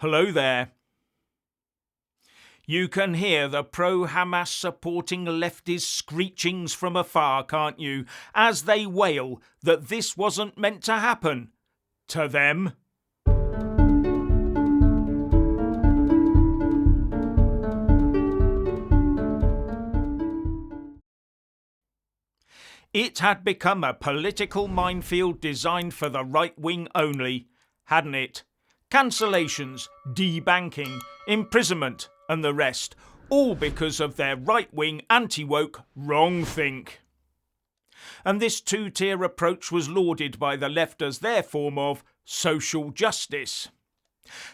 Hello there. You can hear the pro-Hamas supporting lefties' screechings from afar, can't you, as they wail that this wasn't meant to happen to them. It had become a political minefield designed for the right wing only, hadn't it? Cancellations, debanking, imprisonment and the rest, all because of their right-wing anti-woke wrongthink. And this two-tier approach was lauded by the left as their form of social justice.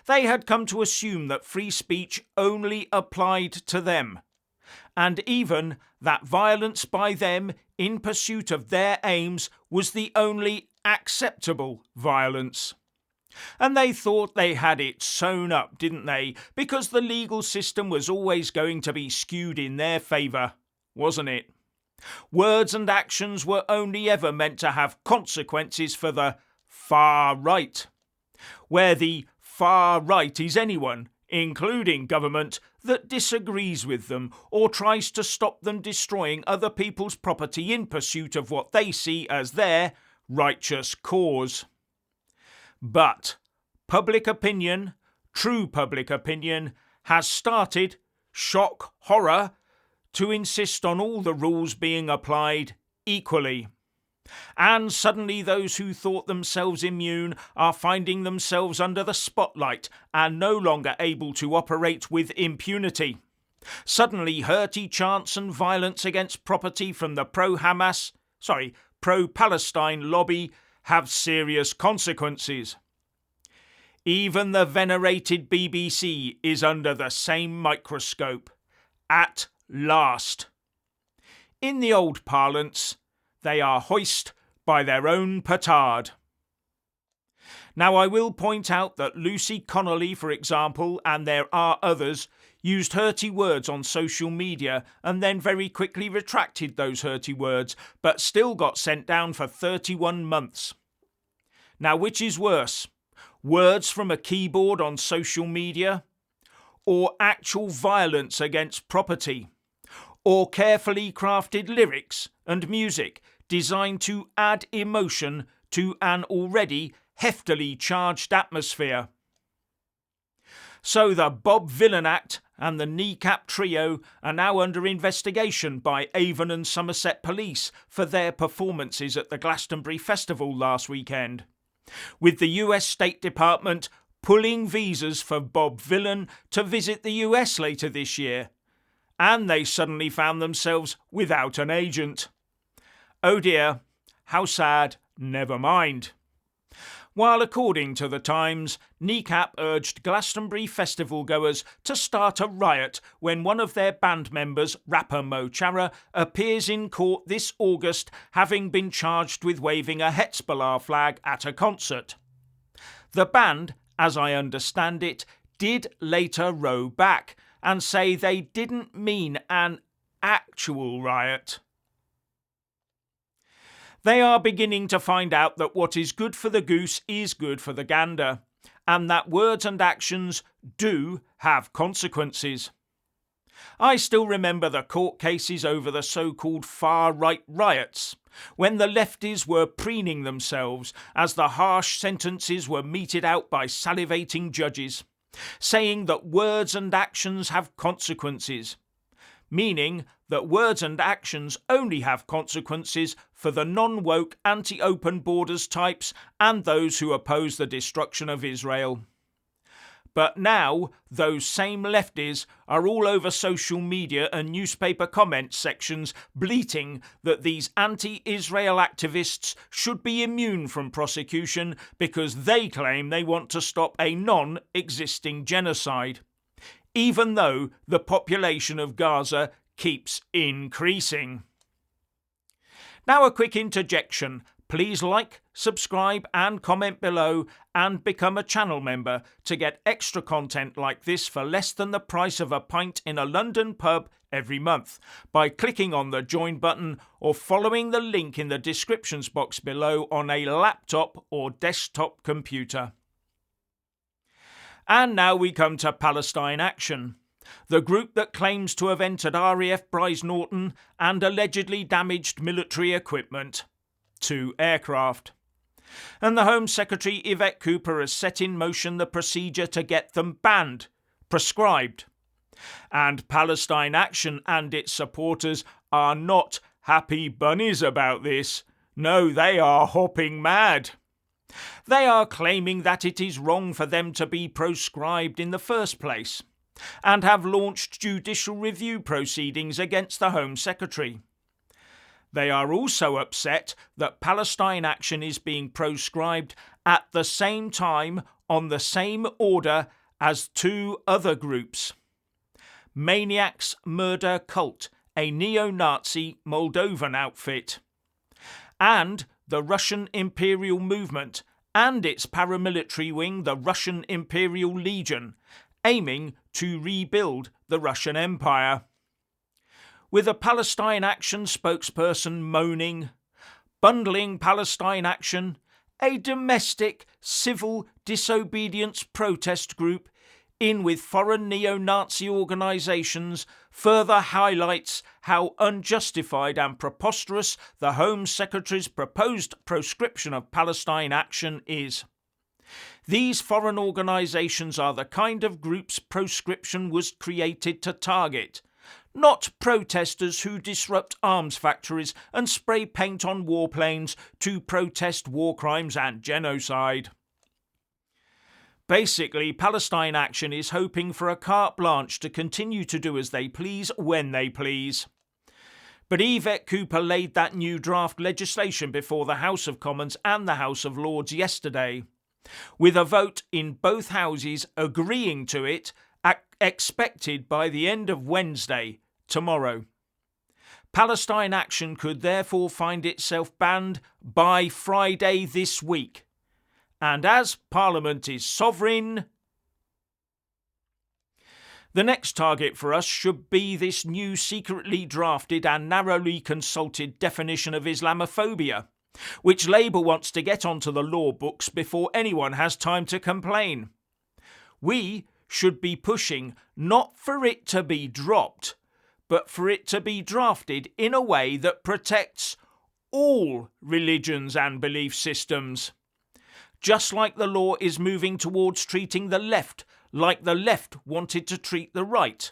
They had come to assume that free speech only applied to them, and even that violence by them in pursuit of their aims was the only acceptable violence. And they thought they had it sewn up, didn't they? Because the legal system was always going to be skewed in their favour, wasn't it? Words and actions were only ever meant to have consequences for the far right, where the far right is anyone, including government, that disagrees with them or tries to stop them destroying other people's property in pursuit of what they see as their righteous cause. But public opinion, true public opinion, has started, shock horror, to insist on all the rules being applied equally. And suddenly those who thought themselves immune are finding themselves under the spotlight and no longer able to operate with impunity. Suddenly hearty chants and violence against property from the pro-Palestine lobby have serious consequences. Even the venerated BBC is under the same microscope. At last. In the old parlance, they are hoist by their own petard. Now I will point out that Lucy Connolly, for example, and there are others, used hurty words on social media and then very quickly retracted those hurty words, but still got sent down for 31 months. Now which is worse? Words from a keyboard on social media? Or actual violence against property? Or carefully crafted lyrics and music designed to add emotion to an already heftily charged atmosphere? So the Bob Villain Act and the Kneecap Trio are now under investigation by Avon and Somerset Police for their performances at the Glastonbury Festival last weekend, with the US State Department pulling visas for Bob Villain to visit the US later this year, and they suddenly found themselves without an agent. Oh dear, how sad, never mind. While according to the Times, Kneecap urged Glastonbury Festival goers to start a riot when one of their band members, rapper Mo Chara, appears in court this August, having been charged with waving a Hezbollah flag at a concert. The band, as I understand it, did later row back and say they didn't mean an actual riot. They are beginning to find out that what is good for the goose is good for the gander, and that words and actions do have consequences. I still remember the court cases over the so-called far-right riots, when the lefties were preening themselves as the harsh sentences were meted out by salivating judges, saying that words and actions have consequences, meaning that words and actions only have consequences for the non-woke anti-open borders types and those who oppose the destruction of Israel. But now, those same lefties are all over social media and newspaper comment sections bleating that these anti-Israel activists should be immune from prosecution because they claim they want to stop a non-existing genocide, even though the population of Gaza keeps increasing. Now a quick interjection. Please like, subscribe and comment below and become a channel member to get extra content like this for less than the price of a pint in a London pub every month by clicking on the join button or following the link in the descriptions box below on a laptop or desktop computer. And now we come to Palestine Action, the group that claims to have entered RAF Brize Norton and allegedly damaged military equipment, 2 aircraft. And the Home Secretary Yvette Cooper has set in motion the procedure to get them banned, prescribed. And Palestine Action and its supporters are not happy bunnies about this. No, they are hopping mad. They are claiming that it is wrong for them to be proscribed in the first place, and have launched judicial review proceedings against the Home Secretary. They are also upset that Palestine Action is being proscribed at the same time on the same order as 2 other groups. Maniacs Murder Cult, a neo-Nazi Moldovan outfit, and the Russian Imperial Movement and its paramilitary wing, the Russian Imperial Legion, aiming to rebuild the Russian Empire. With a Palestine Action spokesperson moaning, bundling Palestine Action, a domestic civil disobedience protest group, in with foreign neo-Nazi organisations, further highlights how unjustified and preposterous the Home Secretary's proposed proscription of Palestine Action is. These foreign organisations are the kind of groups proscription was created to target, not protesters who disrupt arms factories and spray paint on warplanes to protest war crimes and genocide. Basically, Palestine Action is hoping for a carte blanche to continue to do as they please when they please. But Yvette Cooper laid that new draft legislation before the House of Commons and the House of Lords yesterday, with a vote in both houses agreeing to it expected by the end of Wednesday, tomorrow. Palestine Action could therefore find itself banned by Friday this week. And as Parliament is sovereign, the next target for us should be this new secretly drafted and narrowly consulted definition of Islamophobia, which Labour wants to get onto the law books before anyone has time to complain. We should be pushing not for it to be dropped, but for it to be drafted in a way that protects all religions and belief systems. Just like the law is moving towards treating the left like the left wanted to treat the right,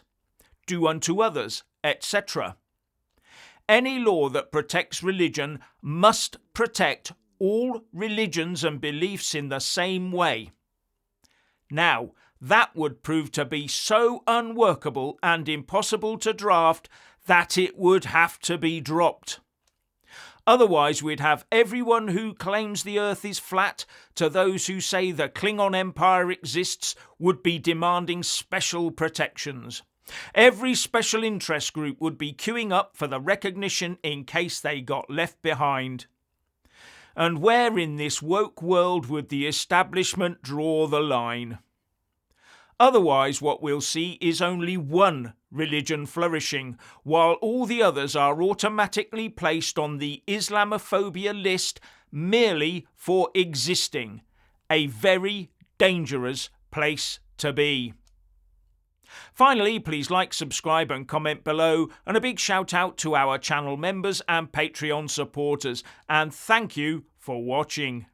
do unto others, etc. Any law that protects religion must protect all religions and beliefs in the same way. Now, that would prove to be so unworkable and impossible to draft that it would have to be dropped. Otherwise, we'd have everyone who claims the earth is flat to those who say the Klingon Empire exists would be demanding special protections. Every special interest group would be queuing up for the recognition in case they got left behind. And where in this woke world would the establishment draw the line? Otherwise, what we'll see is only one religion flourishing, while all the others are automatically placed on the Islamophobia list merely for existing. A very dangerous place to be. Finally, please like, subscribe and comment below, and a big shout out to our channel members and Patreon supporters, and thank you for watching.